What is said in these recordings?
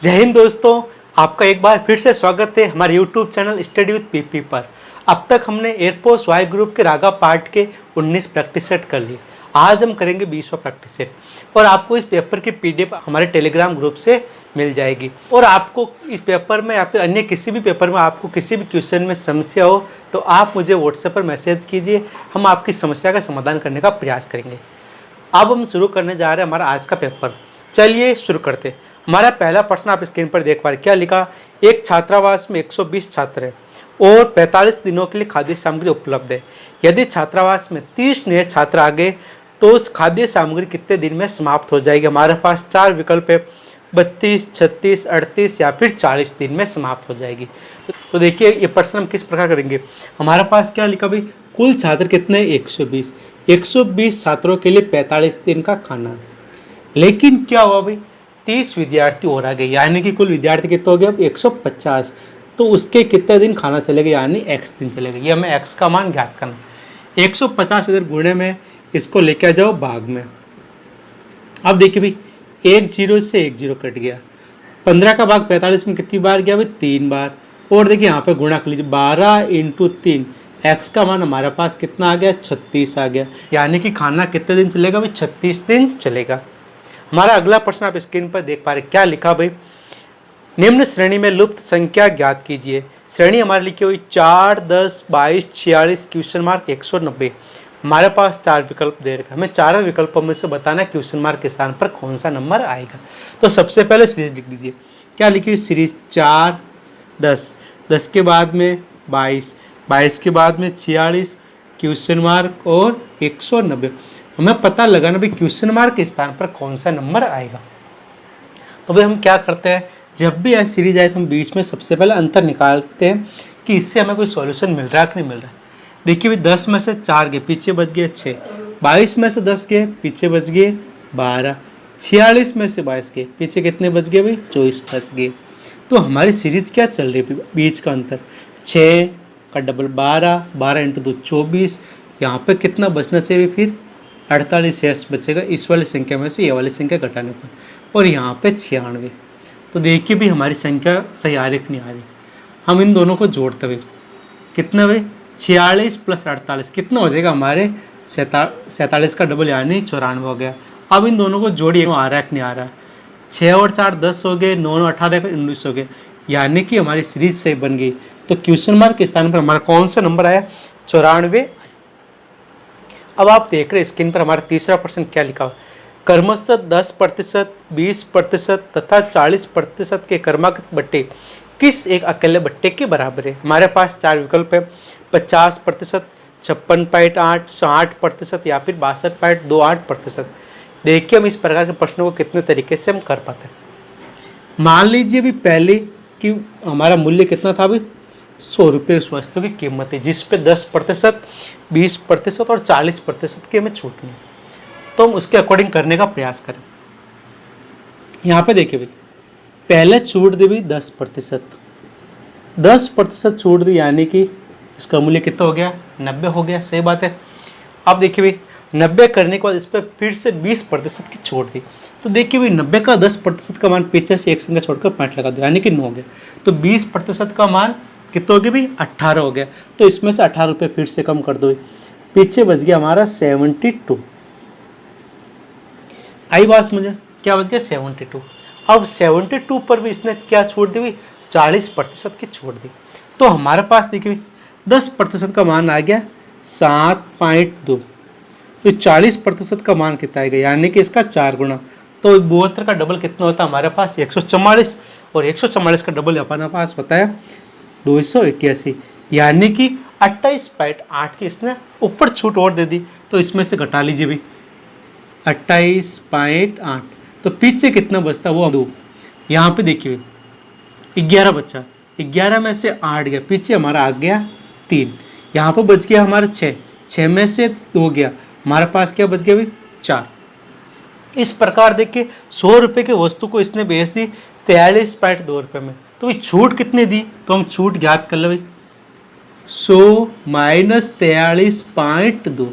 जय हिंद दोस्तों, आपका एक बार फिर से स्वागत है हमारे YouTube channel study with PP पर। अब तक हमने एयरफोर्स वाई ग्रुप के रागा पार्ट के 19 प्रैक्टिस सेट कर लिए। आज हम करेंगे 20वां प्रैक्टिस सेट और आपको इस पेपर की PDF हमारे टेलीग्राम ग्रुप से मिल जाएगी। और आपको इस पेपर में या फिर अन्य किसी भी पेपर में आपको किसी भी क्वेश्चन में समस्या हो तो आप मुझे व्हाट्सएप पर मैसेज कीजिए, हम आपकी समस्या का समाधान करने का प्रयास करेंगे। अब हम शुरू करने जा रहे हैं हमारा आज का पेपर। चलिए शुरू करते हैं। हमारा पहला प्रश्न आप स्क्रीन पर देख पा रहे हैं। क्या लिखा? एक छात्रावास में 120 छात्र हैं और 45 दिनों के लिए खाद्य सामग्री उपलब्ध है। यदि छात्रावास में 30 नए छात्र आ गए तो उस खाद्य सामग्री कितने दिन में समाप्त हो जाएगी? हमारे पास 4 विकल्प है, 32, 36, 38 या फिर 40 दिन में समाप्त हो जाएगी। तो देखिए ये प्रश्न हम किस प्रकार करेंगे। हमारे पास क्या लिखा भाई? कुल छात्र कितने? 120। 120 छात्रों के लिए 45 दिन का खाना। लेकिन क्या हुआ भाई? 30 विद्यार्थी और आ गए, यानी कि कुल विद्यार्थी कितने हो गए? अब 150। तो उसके कितने दिन खाना चलेगा, यानी x दिन चलेगा। ये हमें x का मान ज्ञात करना। 150 इधर गुणे में, इसको लेके आ जाओ भाग में। अब देखिए भाई, एक 0 से एक 0 कट गया। 15 का भाग 45 में कितनी बार गया भाई? 3 बार। और देखिए यहाँ पे गुणा कर लीजिए, 12 × 3। x का मान हमारे पास कितना आ गया? 36 आ गया। यानी कि खाना कितने दिन चलेगा भाई? 36 दिन चलेगा। हमारा अगला प्रश्न आप स्क्रीन पर देख पा रहे। क्या लिखा भाई? निम्न श्रेणी में लुप्त संख्या ज्ञात कीजिए। श्रेणी हमारे लिखी हुई 4, 10, 22, 46 क्वेश्चन मार्क 190। हमारे पास 4 विकल्प दे रखा है, हमें चारों विकल्पों में से बताना क्वेश्चन मार्क के स्थान पर कौन सा नंबर आएगा। तो सबसे पहले सीरीज लिख दीजिए। क्या लिखी हुई? सीरीज 4, 10, 10 के बाद में 22, 22 के बाद में 46 क्वेश्चन मार्क और 190। हमें पता लगाना भी क्वेश्चन मार्क के स्थान पर कौन सा नंबर आएगा। तो भाई हम क्या करते हैं, जब भी ऐसी सीरीज आए तो हम बीच में सबसे पहले अंतर निकालते हैं कि इससे हमें कोई सॉल्यूशन मिल रहा है कि नहीं मिल रहा है। देखिए भाई, 10 में से 4 गए, पीछे बच गए 6। 22 में से 10 गए, पीछे बच गए 12। 46 में से 22 गए, पीछे कितने बच गए भाई? 24 बच गए। तो हमारी सीरीज क्या चल रही है? बीच का अंतर 6 का डबल 12, 12 × 2 24। यहाँ पे कितना बचना चाहिए फिर? 48 शेष बचेगा इस वाली संख्या में से ये वाली संख्या घटाने पर, और यहाँ पे 96। तो देखिए भी हमारी संख्या सही आ रही नहीं आ रही। हम इन दोनों को जोड़ते हुए कितना भाई? 46 + 48 कितना हो जाएगा हमारे? 47 का डबल यानी 94 हो गया। अब इन दोनों को जोड़िए, आ रहा है कि नहीं आ रहा है? 6 और 4 10 हो गए, 9 और 18 19 हो गए, यानी कि हमारी सीरीज सही बन गई। तो क्वेश्चन मार्क के स्थान पर हमारा कौन सा नंबर आया? 94। अब आप देख रहे हैं स्क्रीन पर हमारा तीसरा प्रश्न क्या लिखा हुआ। क्रमशः 10%, 20% तथा 40% के क्रमागत बट्टे किस एक अकेले बट्टे के बराबर है? हमारे पास 4 विकल्प है, 50%, 56.8, 60% या फिर 62.28%। देखिए हम इस प्रकार के प्रश्नों को कितने तरीके से हम कर पाते हैं। मान लीजिए भी पहले कि हमारा मूल्य कितना था अभी? 100 रुपये उस वस्तु की कीमत है, जिस पे 10%, 20% और 40% की हमें छूट नहीं। तो हम उसके अकॉर्डिंग करने का प्रयास करें। यहाँ पे देखिए भाई, पहले छूट दी भी 10%, 10% छूट दी, यानी कि इसका मूल्य कितना हो गया? 90 हो गया। सही बात है। अब देखिए भाई, 90 करने के बाद इस पर फिर से 20% की छूट दी। तो देखिए भाई, 90 का 10% का मान पीछे से एक संख्या छोड़कर 5 लगा दो, यानी कि 9 हो गया। तो 20% का मान कितना हो गया भाई? 18 हो गया। तो इसमें से 18 रुपये फिर से कम कर दो, पीछे बच गया हमारा 72। आई बात मुझे? क्या बच गया? 72। अब 72 पर भी इसने क्या छूट दी? 40% की छूट दी। तो हमारे पास देखिए 10% का मान आ गया 7.2। तो 40% का मान कितना आएगा? यानी कि इसका 4 गुना। तो 72 का डबल कितना होता है हमारे पास? 144। और 144 का डबल हमारे पास होता है 288, यानी कि 28.8 की इसने ऊपर छूट और दे दी। तो इसमें से घटा लीजिए भाई 28.8। तो पीछे कितना बचता? वो 2। यहाँ पे देखिए 11 बचा, 11 में से 8 गया, पीछे हमारा आ गया 3। यहाँ पर बच गया हमारा 6, 6 में से 2 गया, हमारे पास क्या बच गया भाई? 4। इस प्रकार देखिए 100 रुपये की वस्तु को इसने बेच दी 43.2 रुपये में। तो ये छूट कितनी दी? तो हम छूट ज्ञात कर ले भाई, 100 - 43.2।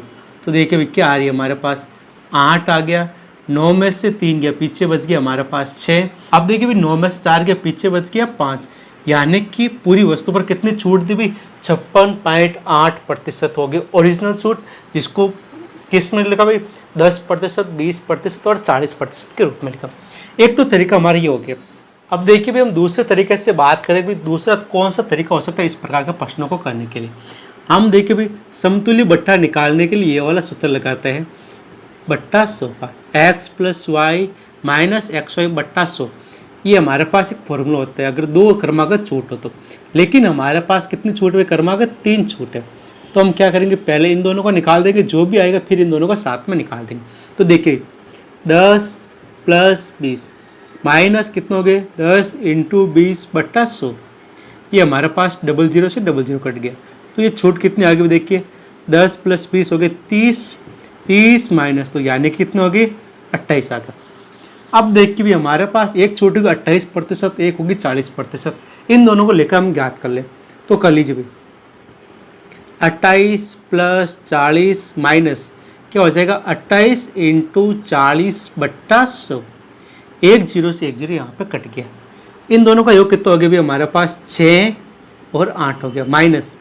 तो देखिए भाई क्या आ रही है हमारे पास? 8 आ गया, 9 में से 3 गया पीछे बच गया हमारे पास 6। अब देखिए भाई 9 में से 4 गया पीछे बच गया 5, यानी कि पूरी वस्तु पर कितनी छूट दी भाई 56.8% हो गई ओरिजिनल छूट, जिसको किस में लिखा भाई 10%, 20% और 40% के रूप में लिखा। एक तो तरीका हमारा ये हो गया। अब देखिए भाई हम दूसरे तरीके से बात करें भाई दूसरा कौन सा तरीका हो सकता है इस प्रकार के प्रश्नों को करने के लिए। हम देखिए भाई समतुल्य बट्टा निकालने के लिए ये वाला सूत्र लगाते हैं, बट्टा 100 का x plus y minus x y बट्टा 100। ये हमारे पास एक फॉर्मूला होता है अगर दो क्रमागत छूट हो तो, लेकिन हमारे पास कितनी छूट है क्रमागत 3 छूट है। तो हम क्या करेंगे पहले इन दोनों को निकाल देंगे, जो भी आएगा फिर इन दोनों को साथ में निकाल देंगे। तो देखिए 10 प्लस 20 माइनस कितने हो गए 10 इंटू 20 बट्टा 100। ये हमारे पास 00 से 00 कट गया, तो ये छूट कितनी आ गई देखिए 10 प्लस 20 हो गए 30, 30 माइनस तो यानी कितने हो गए 28 आ गया। अब देखिए भी हमारे पास एक छूट होगी 28%, एक होगी 40%। इन दोनों को लेकर हम ज्ञात कर ले, तो कर लीजिए भाई 28 प्लस 40 माइनस क्या हो जाएगा 28 इंटू 40 बट्टा 100। 10 से 10 यहाँ पे कट गया। इन दोनों का योग कितना हो गया भी हमारे पास 6 और 8 हो गया, माइनस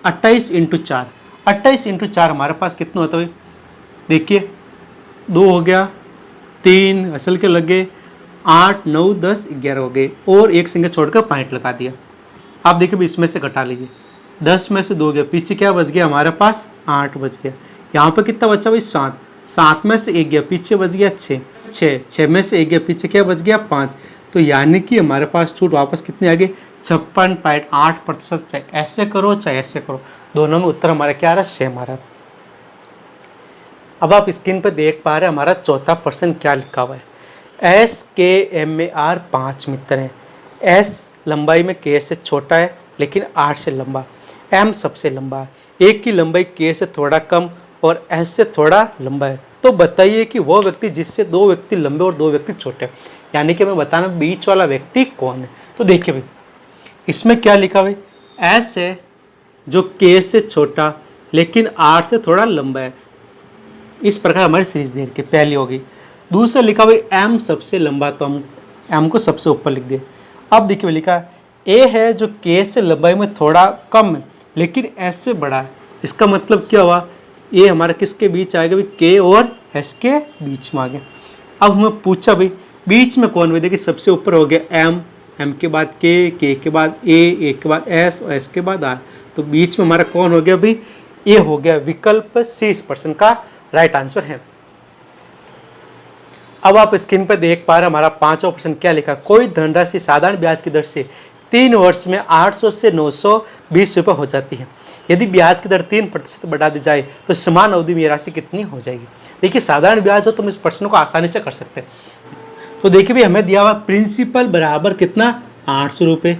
28 इंटू 4। 28 इंटू 4 हमारे पास कितना होता है देखिए 2 हो गया, 3 असल के लग गए, 8 9 10 11 हो गए और एक संख्या छोड़कर पॉइंट लगा दिया। आप देखिए इसमें से घटा लीजिए, 10 में से 2 गया, पीछे क्या बच गया हमारे पास 8 बच गया। यहाँ पर कितना बचा भाई 7, 7 में से 1 गया पीछे बच गया 6, 6 में से 1 गया पीछे क्या बच गया 5। तो यानी कि हमारे पास छूट वापस कितनी आ गई 56.8%। चाहे ऐसे करो चाहे ऐसे करो, दोनों में उत्तर हमारा क्या आ रहा है सेम आ रहा है। अब आप स्क्रीन पर देख पा रहे हैं हमारा चौथा प्रश्न क्या लिखा हुआ है। एस के एम में आर 5 मित्र हैं। एस लंबाई में के से छोटा है लेकिन आर से लंबा, एम सबसे लंबा है, एक की लंबाई के से थोड़ा कम और एस से थोड़ा लंबा है। तो बताइए कि वो व्यक्ति जिससे 2 व्यक्ति लंबे और 2 व्यक्ति छोटे, यानी कि हमें बताना बीच वाला व्यक्ति कौन है। तो देखिए भाई इसमें क्या लिखा भाई एस है जो के से छोटा लेकिन आर से थोड़ा लंबा है, इस प्रकार हमारी सीरीज दे रखी पहली होगी। दूसरा लिखा भाई एम सबसे लंबा, तो हम एम को सबसे ऊपर लिख दिए। अब देखिए लिखा ए है जो के से लंबाई में थोड़ा कम है लेकिन एस से बड़ा है। इसका मतलब क्या हुआ ये हमारा किसके बीच आएगा भाई के और एस के बीच में आ गया। अब हमें पूछा भाई बीच में कौन, देखिए सबसे ऊपर हो गया एम, एम के बाद के के बाद ए के बाद एस और एस के बाद आर। तो बीच में हमारा कौन हो गया भाई ये हो गया विकल्प सी इस प्रश्न का राइट आंसर है। अब आप स्क्रीन पर देख पा रहे हमारा 5वां प्रश्न क्या लिखा, कोई धनराशि साधारण ब्याज की दर से 3 वर्ष में 800 से 920 रुपये हो जाती है। यदि ब्याज की दर 3% बढ़ा दी जाए तो समान अवधि में राशि कितनी हो जाएगी। देखिए साधारण ब्याज हो तो हम इस प्रश्न को आसानी से कर सकते हैं। तो देखिए भी हमें दिया हुआ प्रिंसिपल बराबर कितना 800 रुपये,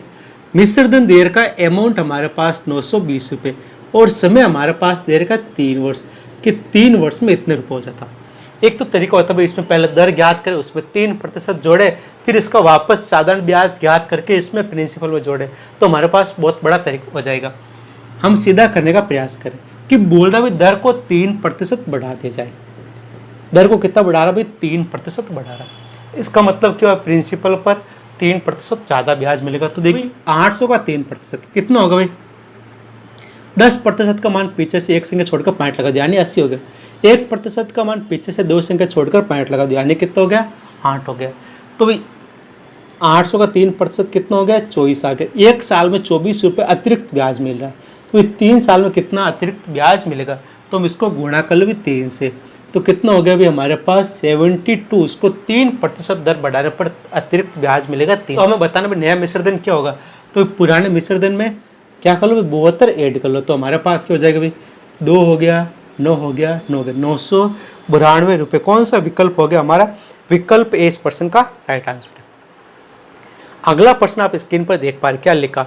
मिश्रधन देर का अमाउंट हमारे पास 920 रुपये और समय हमारे पास देर का 3 वर्ष कि 3 वर्ष में इतने रुपये हो जाता। एक तो तरीका होता है इसमें पहले दर ज्ञात करें उसमें 3% जोड़े, फिर इसका वापस साधारण ब्याज ज्ञात करके इसमें प्रिंसिपल में जोड़े, तो हमारे पास बहुत बड़ा तरीका हो जाएगा। हम सीधा करने का प्रयास करें कि बोल रहा भाई दर को 3% बढ़ा दिया जाए। दर को कितना बढ़ा रहा भाई 3% बढ़ा रहा, इसका मतलब क्या प्रिंसिपल पर 3% ज़्यादा ब्याज मिलेगा। तो देखिए 800 का 3% कितना होगा भाई 10% का मान पीछे से एक संख्या छोड़कर पॉइंट लगा दिया यानी 80 हो गया। 1% का मान पीछे से 2 संख्या छोड़कर पॉइंट लगा दिया यानी कितना हो गया 8 हो गया। तो भाई 800 का 3% कितना हो गया 24 आ गया। एक साल में 24 रुपये अतिरिक्त ब्याज मिल रहा है, तो 3 साल में कितना अतिरिक्त ब्याज मिलेगा, तो हम इसको गुणा कर लो भी 3 से, तो कितना हो गया भाई हमारे पास 72। उसको 3% दर बढ़ाने पर अतिरिक्त ब्याज मिलेगा 3। तो हमें बताना भाई नया मिश्रधन क्या होगा, तो पुराने मिश्रधन में क्या कर लो 72 ऐड कर लो, तो हमारे पास क्या हो जाएगा भाई 2 हो गया 9 हो गया 9 हो गया 992 रुपये। कौन सा विकल्प हो गया हमारा विकल्प ए इस प्रश्न का राइट आंसर है। अगला प्रश्न आप स्क्रीन पर देख पा रहे क्या लिखा,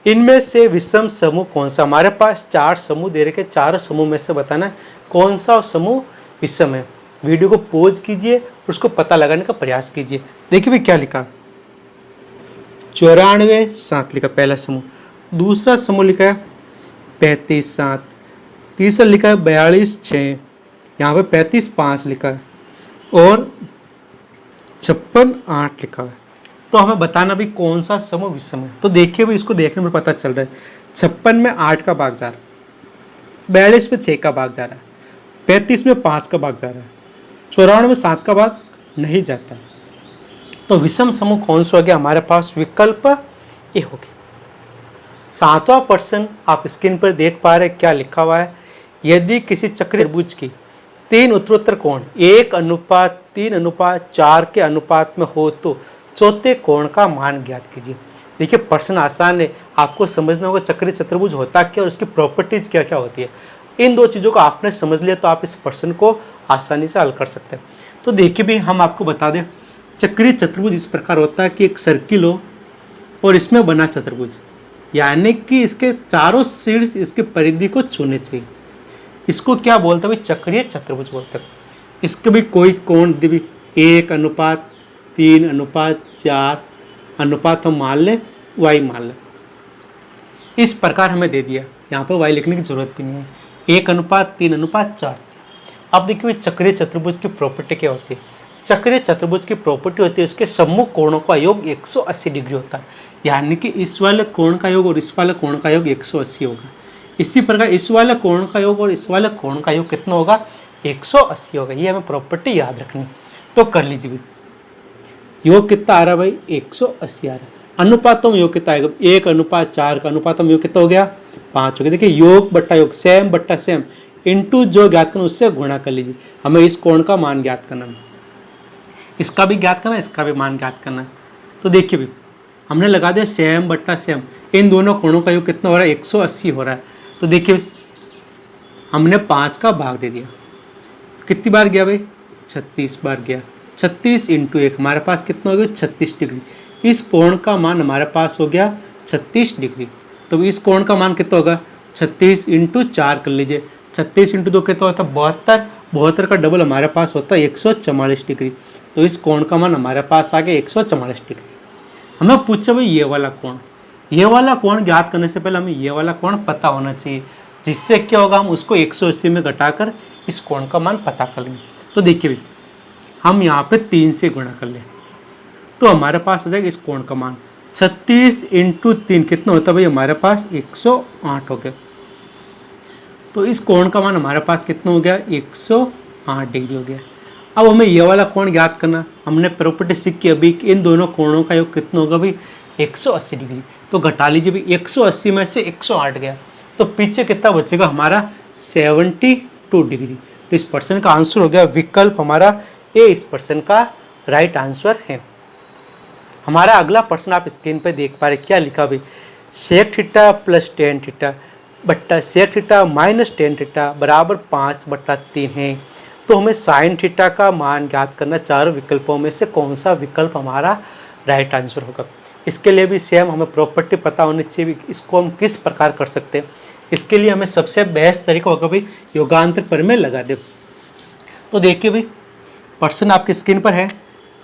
इनमें से विषम समूह कौन सा। हमारे पास 4 समूह दे रखे, 4 समूह में से बताना है कौन सा समूह विषम है। वीडियो को पॉज कीजिए और उसको पता लगाने का प्रयास कीजिए। देखिए भाई क्या लिखा 94 7 लिखा पहला समूह, दूसरा समूह लिखा है 35 7, तीसरा लिखा है 42 6, यहाँ पे 35 5 लिखा है, और 56 8 लिखा हुआ है। तो हमें बताना भी कौन सा समूह विषम है। तो देखिए भी इसको देखने में पता चल रहा है 56 में 8 का भाग जा रहा है, 42 में 6 का भाग जा रहा है, 35 में 5 का भाग जा रहा है, 94 में 7 का भाग नहीं जाता है। तो विषम समूह कौन सा हो गया हमारे पास? विकल्प ए हो गया। 7वां प्रश्न आप स्क्रीन पर देख पा रहे क्या लिखा हुआ है। यदि किसी चक्रीय त्रिभुज की 3 उत्तरोत्तर कोण 1:3:4 के अनुपात में हो तो चौथे कोण का मान ज्ञात कीजिए। देखिए प्रश्न आसान है, आपको समझना होगा चक्रीय चतुर्भुज होता क्या और उसकी प्रॉपर्टीज क्या क्या होती है। इन दो चीज़ों को आपने समझ लिया तो आप इस प्रश्न को आसानी से हल कर सकते हैं। तो देखिए भी हम आपको बता दें, चक्रीय चतुर्भुज इस प्रकार होता है कि एक सर्किल हो और इसमें बना चतुर्भुज, यानी कि इसके चारों शीर्ष इसके परिधि को छूने चाहिए। इसको क्या बोलते हैं भाई? चक्रीय चतुर्भुज बोलते हैं। इसके भी कोई कोण भी 1:3:4 अनुपात हम मान लें, y मान लें। इस प्रकार हमें दे दिया, यहाँ पर y लिखने की जरूरत भी नहीं है। 1:3:4। अब देखिए चक्रीय चतुर्भुज की प्रॉपर्टी क्या होती है? चक्रीय चतुर्भुज की प्रॉपर्टी होती है उसके सम्मुख कोणों का योग 180 डिग्री होता है, यानी कि इस वाले कोण का योग और इस वाले कोण का योग 180 होगा। इसी प्रकार इस वाले कोण का योग और इस वाले कोण का योग कितना होगा? 180 होगा। ये हमें प्रॉपर्टी याद रखनी। तो कर लीजिए भी, योग कितना आ रहा है भाई? 180 आ रहा है। अनुपातों में योग कितना आएगा? 1:4 का अनुपातों में योग कितना हो गया? 5 हो गया। देखिए योग बट्टा योग, सेम बट्टा सेम, इंटू जो ज्ञात करना उससे गुणा कर लीजिए। हमें इस कोण का मान ज्ञात करना है, इसका भी ज्ञात करना है, इसका भी मान ज्ञात करना है। तो देखिए भी हमने लगा दिया सेम बट्टा सेम, इन दोनों कोणों का योग कितना हो रहा है? 180 हो रहा है। तो देखिए हमने 5 का भाग दे दिया, कितनी बार गया भाई? 36 बार गया। 36 इंटू 1 हमारे पास कितना हो गया? 36 डिग्री। इस कोण का मान हमारे पास हो गया 36 डिग्री। तो इस कोण का मान कितना होगा? 36 इंटू 4 कर लीजिए। 36 इंटू 2 कितना होता है? 72। 72 का डबल हमारे पास होता है 144 डिग्री। तो इस कोण का मान हमारे पास आ गया 144 डिग्री। हमें पूछा भाई ये वाला कोण, ये वाला कोण ज्ञात करने से पहले हमें ये वाला कोण पता होना चाहिए, जिससे क्या होगा? हम उसको 180 में घटाकर इस कोण का मान पता कर लेंगे। तो देखिए भाई हम यहाँ पे 3 से गुणा कर लें तो हमारे पास आ जाएगा इस कोण का मान 36 इंटू 3 कितना होता है भाई? हमारे पास 108 हो गया। तो इस कोण का मान हमारे पास कितना हो गया? 108 डिग्री हो गया। अब हमें ये वाला कोण ज्ञात करना, हमने प्रॉपर्टी सीखी अभी कि इन दोनों कोणों का योग कितना होगा भाई? 180 डिग्री। तो घटा लीजिए भाई, 180 में से 108 गया तो पीछे कितना बचेगा हमारा? 72 डिग्री। तो इस प्रश्न का आंसर हो गया विकल्प हमारा ए, इस प्रश्न का राइट आंसर है। हमारा अगला प्रश्न आप स्क्रीन पे देख पा रहे क्या लिखा भाई? Sec theta plus ten theta बट्टा sec theta minus ten theta बराबर 5/3 है। तो हमें साइन थीटा का मान ज्ञात करना। चारों विकल्पों में से कौन सा विकल्प हमारा राइट आंसर होगा? इसके लिए भी सेम हमें प्रॉपर्टी पता होनी चाहिए। इसको हम किस प्रकार कर सकते हैं? इसके लिए हमें सबसे बेस्ट तरीका होगा भाई योगांतर प्रमेय लगा दे। तो देखिए भाई प्रश्न आपकी स्क्रीन पर है,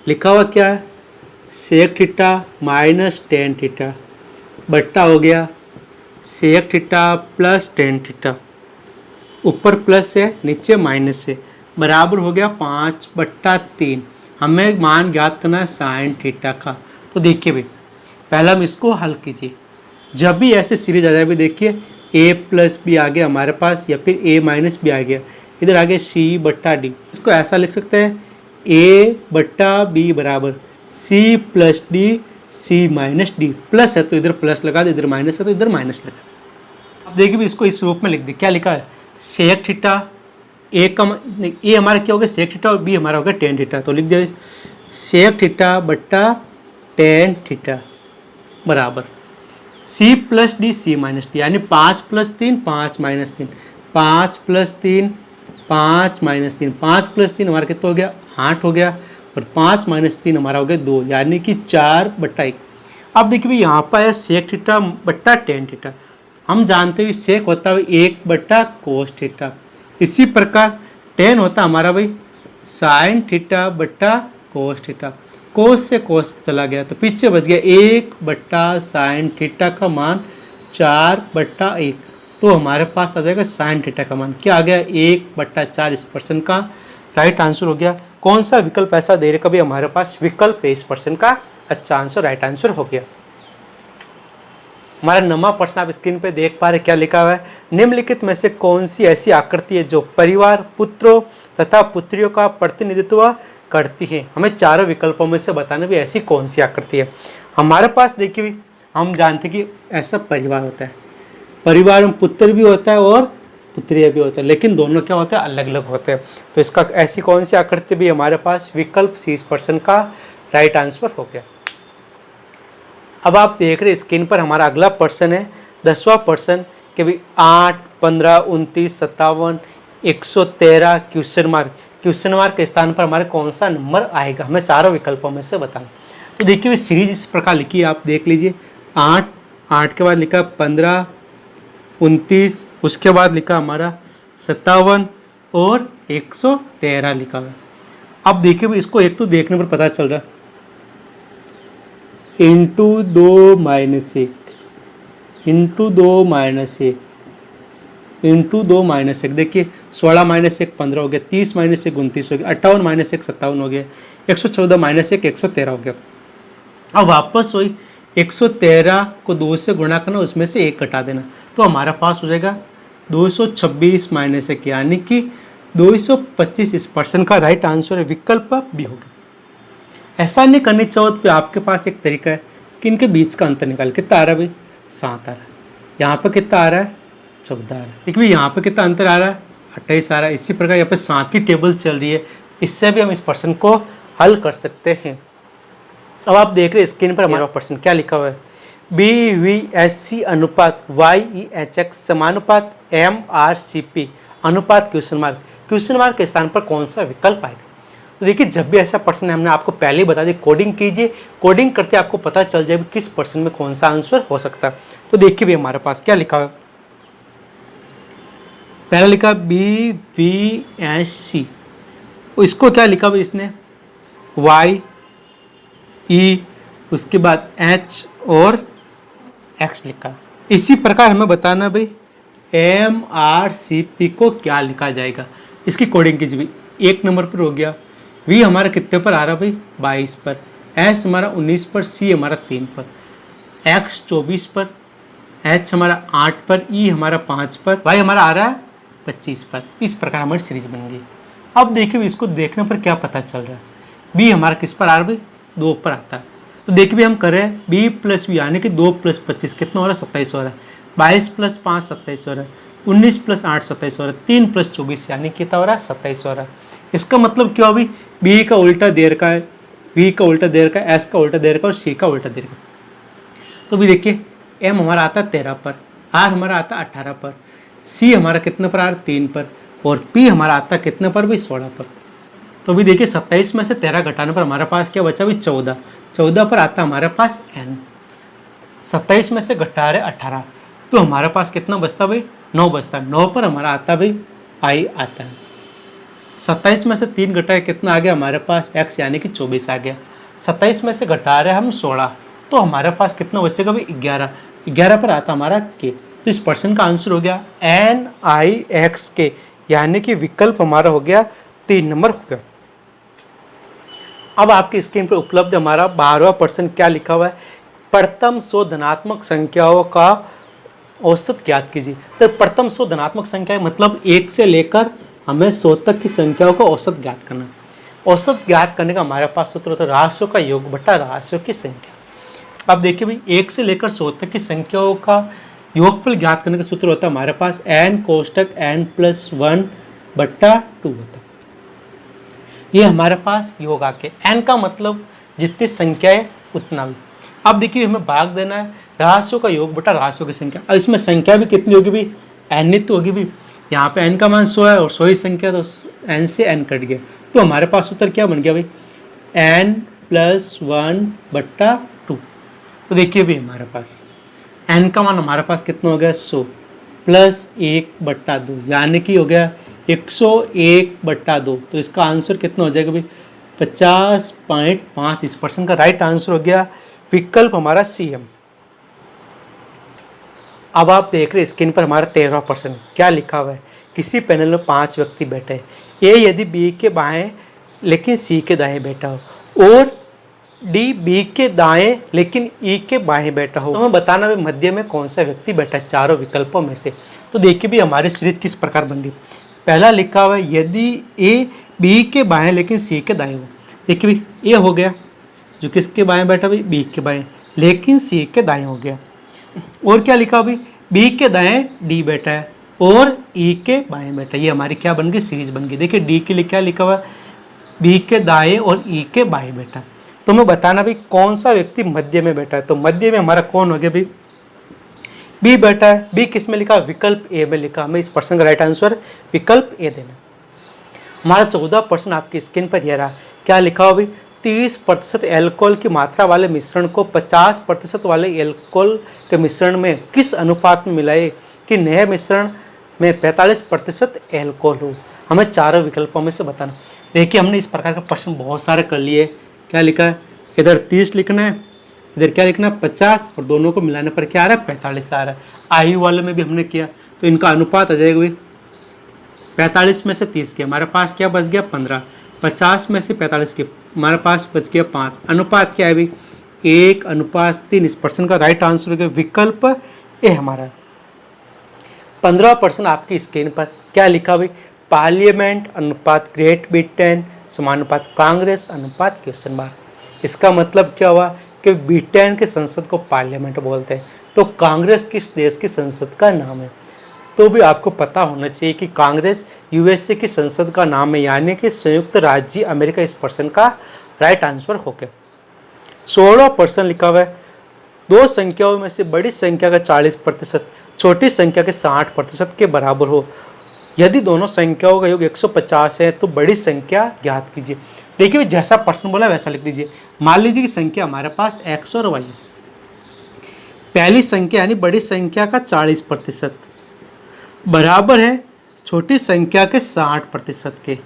लिखा हुआ क्या है? Sec theta minus ten theta बट्टा हो गया sec theta plus ten theta, ऊपर प्लस है नीचे माइनस है, बराबर हो गया 5/3। हमें मान ज्ञात करना है साइन थीटा का। तो देखिए भाई पहले हम इसको हल कीजिए। जब भी ऐसे सीरीज आ जाए भी देखिए a प्लस बी आ गया हमारे पास, या फिर a माइनस बी आ गया, इधर आ गया c/d। इसको ऐसा लिख सकते हैं a/b बराबर c plus D c minus D. Plus है तो इधर प्लस लगा दे, इधर माइनस है तो इधर माइनस लगा। अब देखिए भी इसको इस रूप में लिख दे। क्या लिखा है? सेक थीटा ए का ए हमारा क्या हो गया? सेक थीटा और बी हमारा हो गया टेन थीटा। तो लिख दिया सेक थीटा बट्टा टेन थीटा बराबर c plus D c minus D, यानी 5 + 3 5 - 3, 5 + 3 5 - 3, 5 + 3 हमारा कितना हो गया? 8 हो गया, और 5 - 3 हमारा हो गया 2, यानी कि 4/1। अब देखिए भाई यहाँ पर है सेक थीटा बट्टा टेन थीटा। हम जानते हैं सेक होता है 1/cos थीटा। इसी प्रकार टेन होता हमारा भाई साइन थीटा बट्टा कोस थीटा। कोस से कोस चला गया तो पीछे बच गया 1/sin थीटा का मान 4/1। तो हमारे पास आ जाएगा साइन थीटा का मान क्या आ गया? 1/4। इस प्रश्न का राइट आंसर हो गया कौन सा विकल्प ऐसा दे रहे, कभी हमारे पास विकल्प है इस प्रश्न का अच्छा आंसर, राइट आंसर हो गया। हमारा 9वां प्रश्न आप स्क्रीन पे देख पा रहे, क्या लिखा हुआ है, निम्नलिखित में से कौन सी ऐसी आकृति है जो परिवार, पुत्रों तथा पुत्रियों का प्रतिनिधित्व करती है। हमें चारों विकल्पों में से बताना भी ऐसी कौन सी आकृति है। हमारे पास देखिए भी हम जानते हैं कि ऐसा परिवार होता है, परिवार में पुत्र भी होता है और पुत्रिया भी होता है, लेकिन दोनों क्या होते हैं, अलग अलग होते हैं। तो इसका ऐसी कौन सी आकृति भी हमारे पास, विकल्प सी इस प्रश्न का राइट आंसर हो गया। अब आप देख रहे स्क्रीन पर हमारा अगला प्रश्न है 10वां प्रश्न कि भाई 8, 15, 29, 57, 113 क्वेश्चन मार्क के स्थान पर हमारे कौन सा नंबर आएगा, हमें चारों विकल्पों में से बताना। तो देखिए सीरीज इस प्रकार लिखी है, आप देख लीजिए 8 के बाद लिखा 15, 29, उसके बाद लिखा हमारा 57 और 113 लिखा हुआ। अब देखिए भाई इसको एक तो देखने पर पता चल रहा है into 2 minus 1 into 2 minus 1 into 2 minus 1, देखिए 16 माइनस 1 15 हो गया, 30 माइनस 1 29 हो गया, 58 माइनस 1 57 हो गया, 114 माइनस 1 113 हो गया। अब वापस वही 113 को 2 से गुणा करना, उसमें से 1 घटा देना, तो हमारा पास हो जाएगा 226 माइनस 1 यानी कि 225 इस प्रश्न का राइट आंसर है, विकल्प भी होगा। ऐसा नहीं करनी चाहो तो आपके पास एक तरीका है कि इनके बीच का अंतर निकाल, कितना आ रहा है भाई 7 आ रहा है, यहाँ पर कितना आ रहा है 14 आ रहा है, देखिए भाई यहाँ पर कितना अंतर आ रहा है 28 आ रहा है। इसी प्रकार यहाँ पे 7 की टेबल चल रही है, इससे भी हम इस प्रश्न को हल कर सकते हैं। अब आप देख रहे हैं स्क्रीन पर हमारा प्रश्न क्या लिखा हुआ है, BVSC अनुपात YEHX समानुपात MRCP अनुपात क्वेश्चन मार्क के स्थान पर कौन सा विकल्प आएगा। तो देखिए जब भी ऐसा प्रश्न है, हमने आपको पहले ही बता दिया, कोडिंग कीजिए, कोडिंग करते आपको पता चल जाए किस प्रश्न में कौन सा आंसर हो सकता है। तो देखिए भी हमारे पास क्या लिखा है, पहला लिखा BVSC, इसको क्या लिखा भाई इसने YE, उसके बाद H और X लिखा। इसी प्रकार हमें बताना भाई MRCP को क्या लिखा जाएगा, इसकी कोडिंग कीजिए भाई। 1 नंबर पर हो गया, V हमारा कितने पर आ रहा भाई 22 पर, S हमारा 19 पर, C हमारा 3 पर, X 24 पर, H हमारा 8 पर, E हमारा 5 पर, Y हमारा आ रहा है 25 पर। इस प्रकार हमारी सीरीज बन गई। अब देखिए इसको देखने पर क्या पता चल रहा है, B हमारा किस पर आ रहा है भाई 2 पर आता है। तो देखिए भी हम कर रहे हैं B प्लस V यानी कि 2 प्लस 25 कितना हो रहा है 27 हो रहा है, 22 प्लस 5 27 हो रहा है, 19 प्लस 8 27 हो रहा है, 3 प्लस 24 यानी कितना हो रहा है 27 हो रहा है। इसका मतलब क्या भी B का उल्टा दे रखा है, V का उल्टा दे रखा है, S का उल्टा दे रखा है और C का उल्टा दे रखा है। तो भी देखिए M हमारा आता है 13 पर, R हमारा आता है 18 पर, C हमारा कितने पर आ रहा है 3 पर और P हमारा आता है कितने पर भी 16 पर। तो भी देखिए 27 में से 13 घटाने पर हमारे पास क्या बचा भी 14 पर आता है हमारे पास N, 27 में से घटा रहे 18, तो हमारे पास कितना बचता भाई 9 बचता है, 9 पर हमारा आता भाई I आता है। 27 में से 3 घटाए कितना आ गया हमारे पास X यानी कि 24 आ गया। 27 में से घटा रहे हम 16, तो हमारे पास कितना बचेगा भाई 11 पर आता हमारा K। तो इस प्रश्न का आंसर हो गया NIXK यानी कि विकल्प हमारा हो गया 3 नंबर हो गया। अब आपकी स्क्रीन पर उपलब्ध हमारा 12वां प्रश्न क्या लिखा हुआ है, प्रथम 100 धनात्मक संख्याओं का औसत ज्ञात कीजिए। तो प्रथम 100 धनात्मक संख्या मतलब 1 से लेकर हमें 100 तक की संख्याओं का औसत ज्ञात करना। औसत ज्ञात करने का हमारे पास सूत्र होता है राशियों का योग बटा राशियों की संख्या। अब देखिए भाई 1 से लेकर 100 तक की संख्याओं का योगफल ज्ञात करने का सूत्र होता है हमारे पास n कोष्टक n+1 बटा 2 होता है। ये हमारे पास योग आके n का मतलब जितनी संख्याएं उतना भी। अब देखिए हमें भाग देना है राशियों का योग बटा राशियों की संख्या। अब इसमें संख्या भी कितनी होगी भाई n ही तो होगी भाई, यहाँ पे n का मान 100 है और 100 ही संख्या, तो n से n कट गया, तो हमारे पास उत्तर क्या बन गया भाई n+1 बटा 2। तो देखिए भाई हमारे पास n का मान हमारे पास कितना हो गया 100 प्लस 1 बटा 2 यानी कि हो गया 101 बटा 2। तो इसका आंसर कितना हो जाएगा भाई 50.5। इस प्रश्न का राइट आंसर हो गया विकल्प हमारा CM। अब आप देख रहे हैं स्क्रीन पर हमारा 13वां प्रश्न क्या लिखा हुआ है, किसी पैनल में 5 व्यक्ति बैठे हैं। A यदि B के बाएं लेकिन सी के दाएं बैठा हो और डी बी के दाएं लेकिन ई के बाएं बैठा हो, तो हमें बताना है मध्य में कौन सा व्यक्ति बैठा है चारों विकल्पों में से। तो देखिए भी हमारी सीरीज किस प्रकार बन रही। पहला लिखा हुआ है यदि ए बी के बाएं लेकिन सी के दाएं हो। देखिए भी ए हो गया जो किसके बाएं बैठा भाई, बी के बाएं लेकिन सी के दाएं हो गया। और क्या लिखा भाई, बी के दाएं डी बैठा है और ई के बाएं बैठा है। ये हमारी क्या बन गई, सीरीज बन गई। देखिए डी के लिए क्या लिखा हुआ है, बी के दाएं और ई के बाएं बैठा है। तो हमें बताना भाई कौन सा व्यक्ति मध्य में बैठा है। तो मध्य में हमारा कौन हो गया भाई, बी बैठा है। बी किस में लिखा, विकल्प ए में लिखा। हमें इस प्रश्न का राइट आंसर विकल्प ए देना। हमारा 14% आपकी स्क्रीन पर यह रहा। क्या लिखा हो भाई, 30% एल्कोहल की मात्रा वाले मिश्रण को 50% वाले एल्कोहल के मिश्रण में किस अनुपात में मिलाए कि नए मिश्रण में 45% एल्कोहल हो। हमें चारों विकल्पों में से बताना। देखिए हमने इस प्रकार का प्रश्न बहुत सारे कर लिए। क्या लिखा है, इधर 30 लिखना है, इधर क्या लिखना है 50, और दोनों को मिलाने पर क्या आ रहा है 45 आ रहा है। आयु वाले में भी हमने किया तो इनका अनुपात आ जाएगा भाई 45 में से 30 के हमारे पास क्या बच गया 15, 50 में से 45 के हमारे पास बच गया 5। अनुपात क्या है भाई 1:3। इस प्रश्न का राइट आंसर हो गया विकल्प ए हमारा। 15% आपकी स्क्रीन पर क्या लिखा भाई, पार्लियामेंट अनुपात ग्रेट ब्रिटेन समानुपात कांग्रेस अनुपात क्वेश्चन मार्क। इसका मतलब क्या हुआ कि ब्रिटेन के संसद को पार्लियामेंट बोलते हैं, तो कांग्रेस किस देश की संसद का नाम है। तो भी आपको पता होना चाहिए कि कांग्रेस यूएसए की संसद का नाम है, यानी कि संयुक्त राज्य अमेरिका। इस प्रश्न का राइट आंसर हो गया। 16% लिखा हुआ है, दो संख्याओं में से बड़ी संख्या का 40% छोटी संख्या के 60% के बराबर हो। यदि दोनों संख्याओं का योग 150 है तो बड़ी संख्या ज्ञात कीजिए। देखिए जैसा प्रश्न बोला वैसा लिख दीजिए। मान लीजिए कि संख्या हमारे पास x और y है। पहली संख्या यानी बड़ी संख्या का 40% बराबर है छोटी संख्या के 60% के,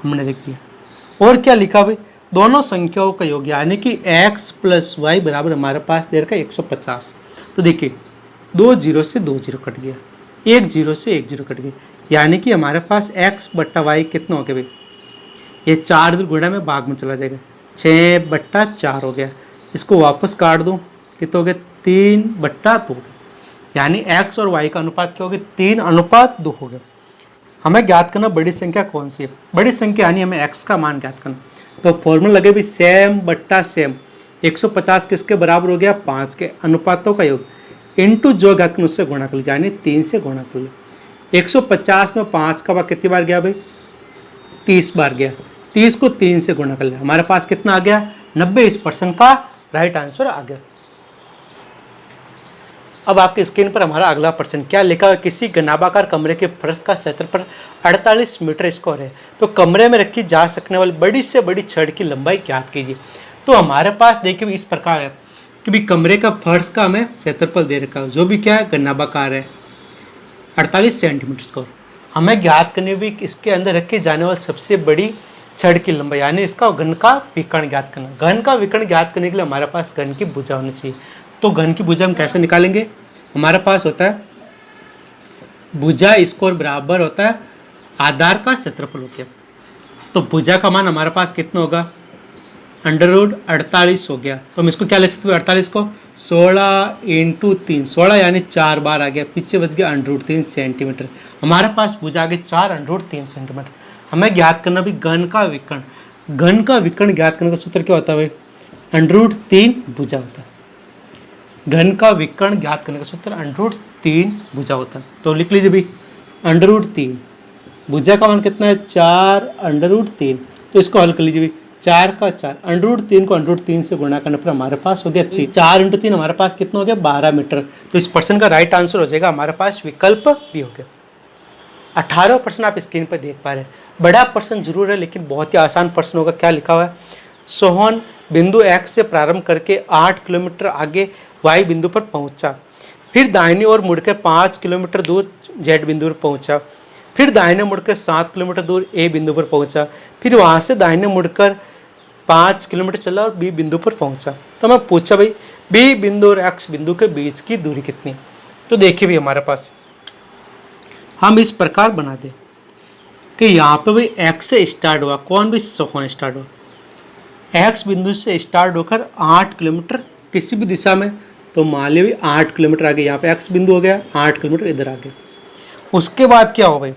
हमने लिख दिया। और क्या लिखा भाई, दोनों संख्याओं का योग यानी कि x + y बराबर हमारे पास दे रखा है 150। तो देखिए 2 0 से 2 0 कट गया, 1 0 से 1 0 कट गया, यानी कि हमारे पास x बट्टा y कितना हो गया भाई, ये 4 गुणा में भाग में चला जाएगा, 6/4 हो गया। इसको वापस काट दूं कितना हो गया 3/2, यानी x और y का अनुपात क्या हो गया 3:2 हो गया। हमें ज्ञात करना बड़ी संख्या कौन सी है। बड़ी संख्या यानी हमें x का मान ज्ञात करना। तो फॉर्मूला लगे भी सेम बट्टा सेम, 150 किसके बराबर हो गया 5 के अनुपातों का योग इंटू जो ज्ञात करना उससे गुणा कर लीजिए, यानी 3 से गुणा कर लीजिए। 150 में 5 का भाग कितनी बार गया भाई 30 बार गया, 30 को 3 से गुणा कर लिया, हमारे पास कितना आ गया 90। इस प्रश्न का राइट आंसर आ गया। अब आपकी स्क्रीन पर हमारा अगला प्रश्न क्या लिखा है, किसी घनाभाकार कमरे के फर्श का क्षेत्रफल 48 मीटर स्क्वायर है, तो कमरे में रखी जा सकने वाली बड़ी से बड़ी छड़ की लंबाई ज्ञात कीजिए। तो हमारे पास देखिए इस प्रकार है कि भी कमरे का फर्श का हमें क्षेत्रफल दे रखा है जो भी क्या है घनाभाकार है 48 सेंटीमीटर स्क्वायर। हमें ज्ञात करनी भी इसके अंदर रखी जाने वाली सबसे बड़ी छड़ की लंबाई, यानी इसका घन का विकर्ण ज्ञात करना। घन का विकर्ण ज्ञात करने के लिए हमारे पास घन की भुजा होनी चाहिए। तो घन की भुजा हम कैसे निकालेंगे, हमारे पास होता है भुजा स्क्वायर बराबर होता है आधार का क्षेत्रफल हो गया। तो भुजा का मान हमारे पास कितना होगा √48 हो गया। तो हम इसको क्या लिख सकते हैं 48 को 16 × 3, 16 यानी 4 बार आ गया, पीछे बच गया √3 सेंटीमीटर। हमारे पास भुजा के 4 √3 सेंटीमीटर। हमें ज्ञात करना भी घन का विकर्ण। घन का विकर्ण ज्ञात करने का सूत्र क्या होता है भाई √3 भुजा होता है। घन का विकर्ण ज्ञात करने का सूत्र √3 भुजा होता है। तो लिख लीजिए भाई √3 भुजा का मान कितना है 4 √3। तो इसको हल कर लीजिए भाई 4 का 4 √3 को √3 से गुणा करने पर हमारे पास हो गया 3। 4 × 3 हमारे पास कितना हो गया 12 मीटर। तो इस प्रश्न का राइट आंसर हो जाएगा हमारे पास विकल्प भी हो गया। 18 प्रश्न आप स्क्रीन पर देख पा रहे हैं। बड़ा प्रश्न जरूर है लेकिन बहुत ही आसान प्रश्न होगा। क्या लिखा हुआ है, सोहन बिंदु x से प्रारंभ करके 8 किलोमीटर आगे y बिंदु पर पहुंचा, फिर दाहिनी ओर मुड़कर 5 किलोमीटर दूर z बिंदु पर पहुंचा, फिर दाहिने मुड़कर 7 किलोमीटर दूर a बिंदु पर पहुंचा, फिर वहां से दाहिने मुड़कर 5 किलोमीटर चला और b बिंदु पर पहुंचा। तो मैं पूछा भाई b बिंदु और x बिंदु के बीच की दूरी कितनी है। तो देखिए भी हमारे पास हम इस प्रकार बना दे कि यहाँ पे भी x से स्टार्ट हुआ, कौन भी सोहन स्टार्ट हुआ, x बिंदु से स्टार्ट होकर 8 किलोमीटर किसी भी दिशा में, तो मान लीजिए 8 किलोमीटर आगे यहाँ पे x बिंदु हो गया, 8 किलोमीटर इधर आ गया। उसके बाद क्या हो भाई,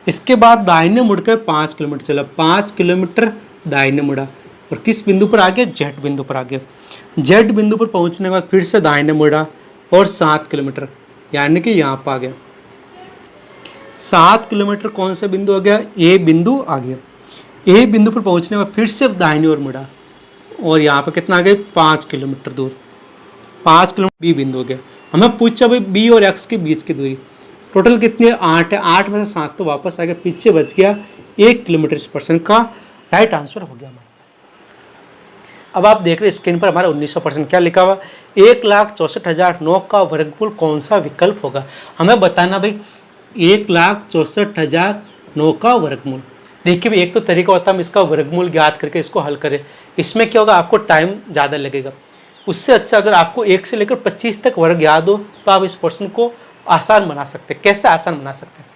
इसके बाद दाहिने मुड़कर 5 किलोमीटर चला, 5 किलोमीटर दाहिने मुड़ा और किस बिंदु पर आ गया, z बिंदु पर आ गया। z बिंदु पर पहुंचने के बाद फिर से दाहिने मुड़ा और 7 किलोमीटर, यानी कि यहाँ पर आ गया 7 किलोमीटर। कौन सा बिंदु आ गया, ए बिंदु आ गया। ए बिंदु पर पहुंचने के बाद फिर से दाहिनी ओर मुड़ा और यहाँ पर कितना आ गया, 5 किलोमीटर दूर, 5 किलोमीटर बी बिंदु हो गया। हमें पूछा भाई बी और एक्स के बीच की दूरी टोटल कितनी है, 8 है, 8 में से 7 तो वापस आ गया, पीछे बच गया 1 किलोमीटर इस पर्सन का राइट आंसर हो गया हमारे पास। अब आप देख रहे हैं स्क्रीन पर हमारा 1900% क्या लिखा हुआ, 1,64,009 का वर्गमूल कौन सा विकल्प होगा। हमें बताना भाई 1,64,009 का वर्गमूल। देखिए भाई एक तो तरीका होता है हम इसका वर्गमूल ज्ञात करके इसको हल करें, इसमें क्या होगा आपको टाइम ज़्यादा लगेगा। उससे अच्छा अगर आपको 1 से लेकर 25 तक वर्ग याद हो तो आप इस प्रश्न को आसान बना सकते हैं। कैसे आसान बना सकते हैं,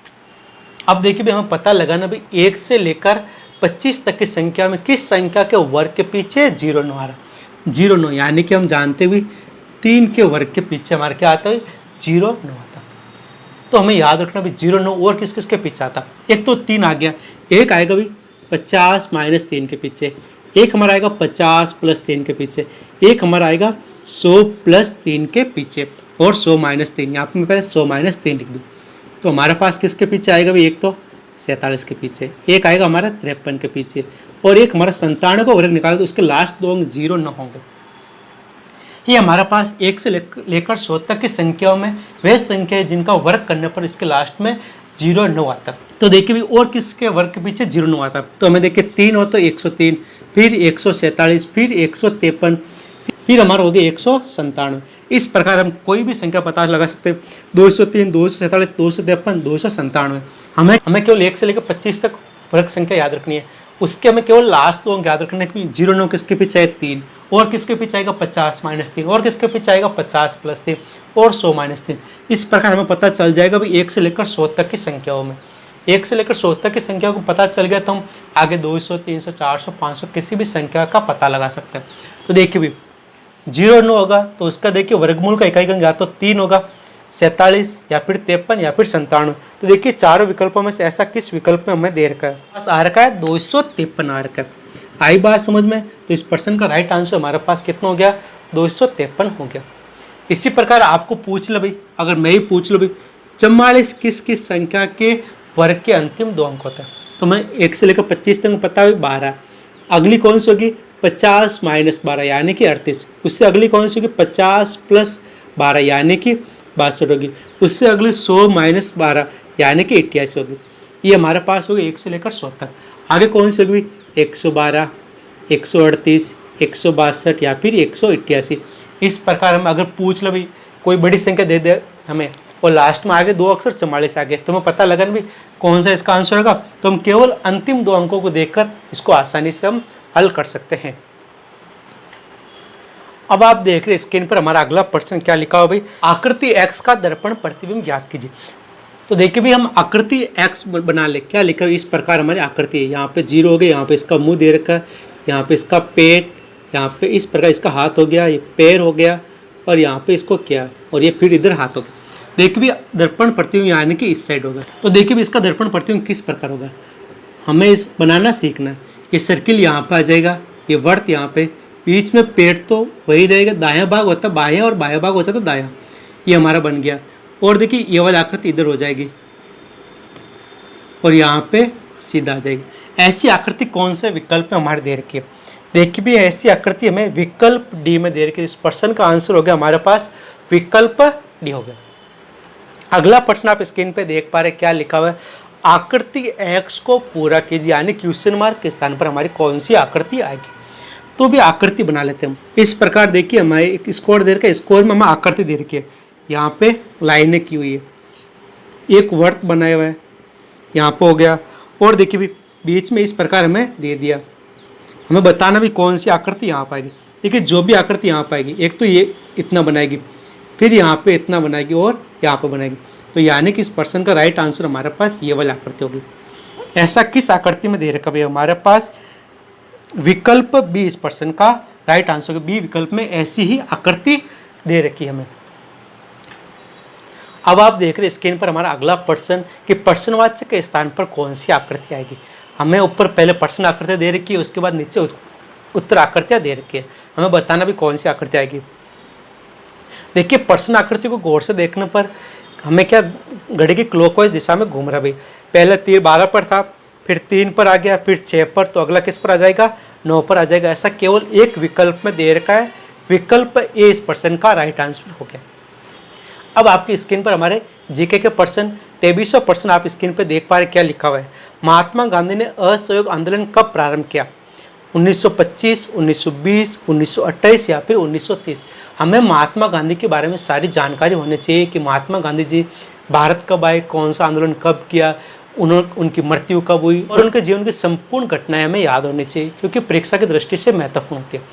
अब देखिए भाई हमें पता लगाना भाई 1 से लेकर 25 तक की संख्या में किस संख्या के वर्ग के पीछे 0 आ रहा, 0 यानी कि हम जानते हुए 3 के वर्ग के पीछे हमारे क्या आता है, 0 आता। तो हमें याद रखना भी 0 और किस किस के पीछे आता, एक तो 3 आ गया, एक आएगा भाई 50 - 3 के पीछे, एक हमारा आएगा 50 + 3 के पीछे, एक हमारा आएगा 100 + 3 के पीछे और 100 - 3, यहाँ पर मैं पहले 100 - 3 लिख दूँ। तो हमारे पास किसके पीछे आएगा भाई, एक तो 47 के पीछे, एक आएगा हमारा 53 के पीछे और एक हमारा 97 को वर्ग निकाले तो उसके लास्ट दो अंक 0 न होंगे। ये हमारे पास 1 से लेकर 100 तक की संख्याओं में वह संख्या है जिनका वर्ग करने पर इसके लास्ट में 0 न आता। तो देखिए भाई और किसके वर्ग के पीछे 0 न आता, तो हमें देखिए 3 हो तो 103, फिर 147, फिर 153, फिर हमारा हो गया 197। इस प्रकार हम कोई भी संख्या पता लगा सकते हैं, 203, 247, 253, 297। हमें केवल 1 से लेकर 25 तक वर्ग संख्या याद रखनी है, उसके हमें केवल लास्ट दो अंक याद रखने हैं। 0 किसके पीछे है 3, और किसके पीछे आएगा 50 - 3, और किसके पीछे आएगा 50 + 3 और 100 - 3। इस प्रकार हमें पता चल जाएगा भाई 1 से लेकर 100 तक की संख्याओं में, 1 से लेकर 100 तक की संख्या को पता चल गया तो हम आगे 200, 300, 400, 500 किसी भी संख्या का पता लगा सकते हैं। तो देखिए भी 0 होगा तो उसका देखिए वर्गमूल का इकाई अंक या तो 3 होगा, 47 या फिर 53 या फिर 97। तो देखिए चारों विकल्पों में से ऐसा किस विकल्प में हमें दे रखा है, पास आ रखा है 253 आ रखा है। आई बात समझ में, तो इस प्रश्न का राइट आंसर हमारे पास कितना हो गया, 253 हो गया। इसी प्रकार आपको पूछ लो भाई, अगर मैं ही पूछ लो भाई 44 किस किस संख्या के वर्ग के अंतिम दो अंक होता है, तो मैं 1 से लेकर 25 तक पता है 12। अगली कौन सी होगी 50 - 12 यानी कि 38। उससे अगली कौन सी होगी 50 + 12 यानी कि 62 होगी। उससे अगली 100 - 12 यानी कि 88 होगी। ये हमारे पास होगी 1 से लेकर 100 तक। आगे कौन सी होगी 112, 138, 162 या फिर 188। इस प्रकार हम अगर पूछ लो भाई कोई बड़ी संख्या दे दे हमें और लास्ट में आगे 2 अक्षर 44 आ गए, तो हमें पता लगा ना भाई कौन सा इसका आंसर होगा, तो हम केवल अंतिम 2 अंकों को देखकर इसको आसानी से हम हल कर सकते हैं। अब आप देख रहे हैं स्क्रीन पर हमारा अगला प्रश्न क्या लिखा हो भाई, आकृति x का दर्पण प्रतिबिंब ज्ञात कीजिए। तो देखिए भाई हम आकृति x बना ले, क्या लिखा है इस प्रकार हमारी आकृति है, यहाँ पे 0 हो गया, यहाँ पे इसका मुंह दे रखा है, यहाँ पे इसका पेट, यहाँ पे इस प्रकार इसका हाथ हो गया, ये पैर हो गया और यहाँ पे इसको क्या, और ये फिर इधर हाथ हो गया। देखिए भी दर्पण प्रतिबिंब यानी कि इस साइड होगा। तो देखिए भी इसका दर्पण प्रतिबिंब किस प्रकार होगा, हमें इस बनाना सीखना है। ये सर्किल यहाँ पे आ जाएगा, ये वर्त यहाँ पे, बीच में पेट तो वही रहेगा, दायां भाग होता है बायां और बायां भाग होता है तो दायां। ये हमारा बन गया। और देखिए ये वाली आकृति इधर हो जाएगी और यहाँ पे सीधा आ जाएगी। ऐसी आकृति कौन से विकल्प में हमारे दे रखी है, देखिए भी ऐसी आकृति हमें विकल्प डी में दे रखी है। इस प्रश्न का आंसर हो गया हमारे पास विकल्प डी हो गया। अगला प्रश्न आप स्क्रीन पे देख पा रहे क्या लिखा हुआ है, आकृति x को पूरा कीजिए, यानी क्वेश्चन मार्क के स्थान पर हमारी कौन सी आकृति आएगी। तो भी आकृति बना लेते हैं हम। इस प्रकार देखिए हमारे एक स्कोर दे रखा है, स्कोर में हमें आकृति दे रखी है, यहाँ पे लाइनें की हुई है, एक वर्त बनाया हुआ है यहाँ पे हो गया, और देखिए भी बीच में इस प्रकार हमें दे दिया। हमें बताना भी कौन सी आकृति यहाँ पाएगी। देखिए जो भी आकृति यहाँ पाएगी, एक तो ये इतना बनाएगी, फिर यहाँ पे इतना बनाएगी और यहाँ पे बनाएगी। तो यानी कि इस प्रश्न का राइट आंसर हमारे पास ये वाली आकृति होगी। ऐसा किस आकृति में दे रखा है हमारे पास? विकल्प बी इस प्रश्न का राइट आंसर होगा। बी विकल्प में ऐसी ही आकृति दे रखी है हमें। अब आप देख रहे स्क्रीन पर हमारा अगला प्रश्न कि प्रश्नवाचक के स्थान पर कौन सी आकृति आएगी। हमें ऊपर पहले प्रश्न आकृति दे रखी है, उसके बाद नीचे उत्तर आकृतियां दे रखी है। हमें बताना भी कौन सी आकृति आएगी। देखिए प्रश्न आकृति को गौर से देखने पर हमें क्या घड़ी की क्लॉकवाइज दिशा में घूम रहा है भाई। पहले तीर 12 पर था, फिर 3 पर आ गया, फिर 6 पर, तो अगला किस पर आ जाएगा? 9 पर आ जाएगा। ऐसा केवल एक विकल्प में दे रखा है। विकल्प ए इस प्रश्न का राइट आंसर हो गया। अब आपकी स्क्रीन पर हमारे जीके के प्रश्न 23वां प्रश्न आप स्क्रीन पर देख पा रहे क्या लिखा हुआ है। महात्मा गांधी ने असहयोग आंदोलन कब प्रारंभ किया? 1925, 1920, 1928 या फिर 1930। हमें महात्मा गांधी के बारे में सारी जानकारी होनी चाहिए कि महात्मा गांधी जी भारत कब आए, कौन सा आंदोलन कब किया, उनकी मृत्यु कब हुई और उनके जीवन की संपूर्ण घटनाएं हमें याद होनी चाहिए, क्योंकि परीक्षा की दृष्टि से महत्वपूर्ण होती है।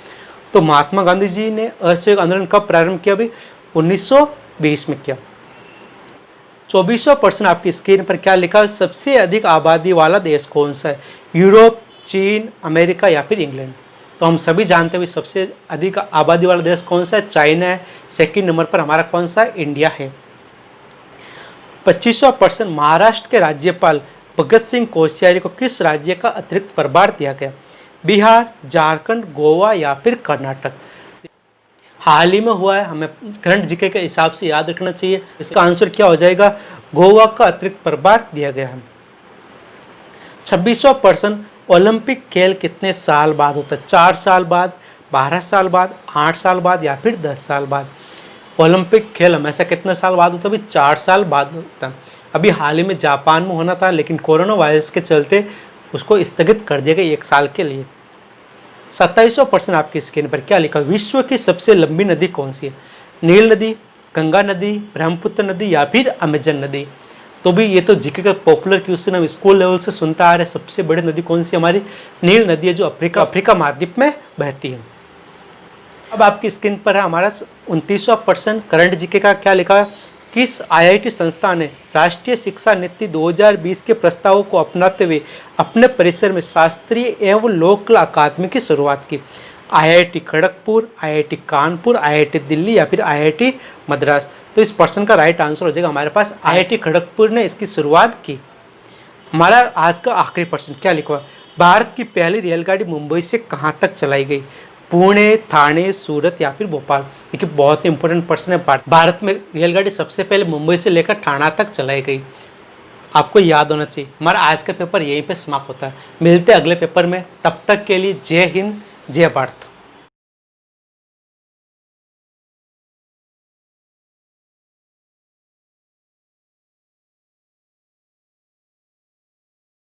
तो महात्मा गांधी जी ने असहयोग आंदोलन कब प्रारंभ किया? भाई 1920 में किया। 24वां प्रश्न आपकी स्क्रीन पर क्या लिखा है? सबसे अधिक आबादी वाला देश कौन सा है? यूरोप, चीन, अमेरिका या फिर इंग्लैंड। तो हम सभी जानते हैं सबसे अधिक आबादी वाला देश कौन सा है? चाइना है। सेकंड नंबर पर हमारा कौन सा है? इंडिया है। 25वां प्रश्न महाराष्ट्र के राज्यपाल भगत सिंह कोश्यारी को किस राज्य का अतिरिक्त प्रभार दिया गया? बिहार, झारखंड, गोवा या फिर कर्नाटक। हाल ही में हुआ है, हमें करंट जीके के हिसाब से याद रखना चाहिए। इसका आंसर क्या हो जाएगा? गोवा का अतिरिक्त प्रभार दिया गया है। 26वां प्रश्न ओलंपिक खेल कितने साल बाद होता है? 4 साल बाद, 12 साल बाद, 8 साल बाद या फिर 10 साल बाद। ओलंपिक खेल हमेशा कितने साल बाद होता है? अभी 4 साल बाद होता है। अभी हाल ही में जापान में होना था, लेकिन कोरोना वायरस के चलते उसको स्थगित कर दिया गया 1 साल के लिए। 27वां प्रश्न आपकी स्क्रीन पर क्या लिखा? विश्व की सबसे लंबी नदी कौन सी है? नील नदी, गंगा नदी, ब्रह्मपुत्र नदी या फिर अमेजन नदी। तो भी ये तो जीके का पॉपुलर क्वेश्चन हम स्कूल लेवल से सुनता आ रहे हैं। सबसे बड़ी नदी कौन सी? हमारी नील नदी है, जो अफ्रीका महाद्वीप में बहती है। अब आपकी स्क्रीन पर है हमारा 29वां प्रश्न करंट जीके का क्या लिखा है? किस आईआईटी संस्था ने राष्ट्रीय शिक्षा नीति 2020 के प्रस्तावों को अपनाते हुए अपने परिसर में शास्त्रीय एवं लोक कला अकादमी की शुरुआत की? IIT Kharagpur, IIT Kanpur, IIT Delhi या फिर आईआईटी मद्रास। तो इस प्रश्न का राइट आंसर हो जाएगा हमारे पास आईआईटी खड़गपुर ने इसकी शुरुआत की। हमारा आज का आखिरी प्रश्न क्या लिखा है? भारत की पहली रेलगाड़ी मुंबई से कहाँ तक चलाई गई? पुणे, थाने, सूरत या फिर भोपाल। देखिए बहुत ही इंपॉर्टेंट प्रश्न है। भारत में रेलगाड़ी सबसे पहले मुंबई से लेकर ठाणा तक चलाई गई। आपको याद होना चाहिए। हमारा आज का पेपर यहीं पे समाप्त होता है। मिलते हैं अगले पेपर में, तब तक के लिए जय हिंद, जय भारत।